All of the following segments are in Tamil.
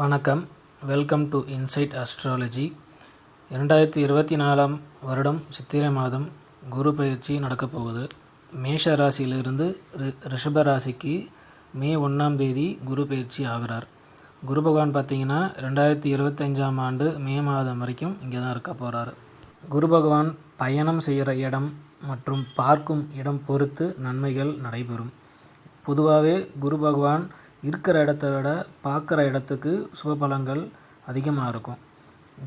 வணக்கம். Welcome to inside astrology. 2024 வருடம் சித்திரை மாதம் குரு பயிற்சி நடக்கப் போகுது. மேஷ ராசியிலிருந்து ரிஷப ராசிக்கு மே 1ஆம் தேதி குரு பயிற்சி ஆகிறார். குரு பகவான் பார்த்திங்கன்னா 2025ஆம் ஆண்டு மே மாதம் வரைக்கும் இங்கே தான் இருக்க போகிறார். குரு பகவான் பயணம் செய்கிற இடம் மற்றும் பார்க்கும் இடம் பொறுத்து நன்மைகள் நடைபெறும். பொதுவாகவே குரு பகவான் இருக்கிற இடத்த விட பார்க்குற இடத்துக்கு சுப பலன்கள் அதிகமாக இருக்கும்.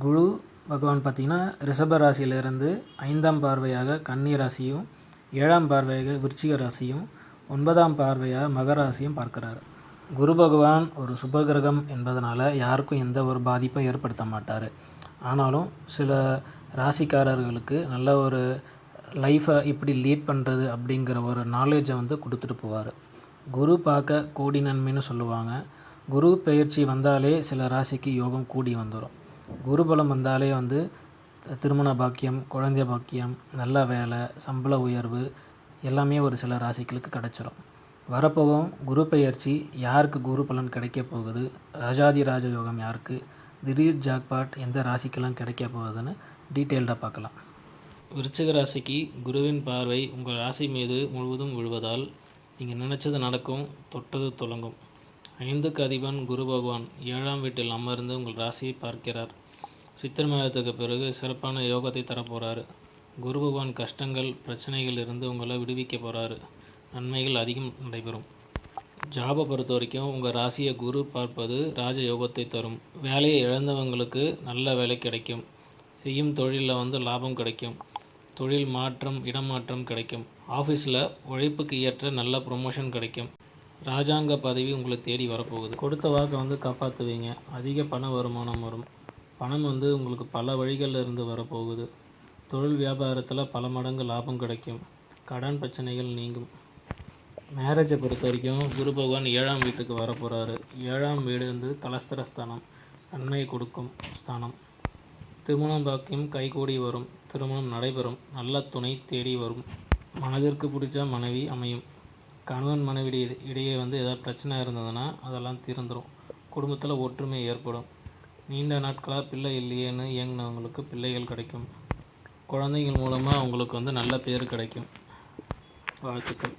குரு பகவான் பார்த்திங்கன்னா ரிஷப ராசியிலிருந்து 5ஆம் பார்வையாக கன்னி ராசியும், 7ஆம் பார்வையாக விருச்சிக ராசியும், 9ஆம் பார்வையாக மகர ராசியும் பார்க்குறாரு. குரு பகவான் ஒரு சுபகிரகம் என்பதனால் யாருக்கும் எந்த ஒரு பாதிப்பும் ஏற்படுத்த மாட்டார். ஆனாலும் சில ராசிக்காரர்களுக்கு நல்ல ஒரு லைஃப்பை இப்படி லீட் பண்ணுறது அப்படிங்கிற ஒரு நாலேஜை கொடுத்துட்டு போவார். குரு பார்க்க கோடி நன்மைன்னு சொல்லுவாங்க. குரு பெயர்ச்சி வந்தாலே சில ராசிக்கு யோகம் கூடி வந்துடும். குரு பலம் வந்தாலே திருமண பாக்கியம், குழந்தை பாக்கியம், நல்ல வேலை, சம்பள உயர்வு எல்லாமே ஒரு சில ராசிகளுக்கு கிடச்சிரும். வரப்போகும் குரு பெயர்ச்சி யாருக்கு குரு பலன் கிடைக்க போகுது, ராஜாதி ராஜ யோகம் யாருக்கு, திடீர் ஜாக்பாட் எந்த ராசிக்கெல்லாம் கிடைக்க போகுதுன்னு டீட்டெயில்டாக பார்க்கலாம். விருச்சிக ராசிக்கு குருவின் பார்வை உங்கள் ராசி மீது முழுவதும் விழுவதால் நீங்கள் நினச்சது நடக்கும், தொட்டது தொடங்கும். 5க்கு அதிபன் குரு பகவான் 7ஆம் வீட்டில் அமர்ந்து உங்கள் ராசியை பார்க்கிறார். சித்திரை மாதத்துக்கு பிறகு சிறப்பான யோகத்தை தரப்போகிறாரு. குரு பகவான் கஷ்டங்கள் பிரச்சனைகள் இருந்து உங்களை விடுவிக்க போகிறாரு. நன்மைகள் அதிகம் நடைபெறும். ஜாபை பொறுத்த வரைக்கும் உங்கள் ராசியை குரு பார்ப்பது ராஜ யோகத்தை தரும். வேலையை இழந்தவங்களுக்கு நல்ல வேலை கிடைக்கும். செய்யும் தொழிலில் லாபம் கிடைக்கும். தொழில் மாற்றம், இடமாற்றம் கிடைக்கும். ஆஃபீஸில் உழைப்புக்கு ஏற்ற நல்ல ப்ரொமோஷன் கிடைக்கும். ராஜாங்க பதவி உங்களை தேடி வரப்போகுது. கொடுத்த வாக்கை காப்பாற்றுவீங்க. அதிக பண வருமானம் வரும். பணம் உங்களுக்கு பல வழிகளில் இருந்து வரப்போகுது. தொழில் வியாபாரத்தில் பல மடங்கு லாபம் கிடைக்கும். கடன் பிரச்சனைகள் நீங்கும். மேரேஜை பொறுத்த வரைக்கும் குரு பகவான் 7ஆம் வீட்டுக்கு வரப்போகிறாரு. 7ஆம் வீடு கலஸ்திரஸ்தானம், நன்மையை கொடுக்கும் ஸ்தானம். திருமணம் பாக்கியம் கைகூடி வரும். திருமணம் நடைபெறும். நல்ல துணை தேடி வரும். மனதிற்கு பிடிச்ச மனைவி அமையும். கணவன் மனைவி இடையே ஏதாவது பிரச்சனை இருந்ததுன்னா அதெல்லாம் தீர்ந்துடும். குடும்பத்தில் ஒற்றுமை ஏற்படும். நீண்ட நாட்களாக பிள்ளை இல்லையேன்னு இயங்கினவங்களுக்கு பிள்ளைகள் கிடைக்கும். குழந்தைகள் மூலமாக அவங்களுக்கு நல்ல பேர் கிடைக்கும். வாழ்த்துக்கள்.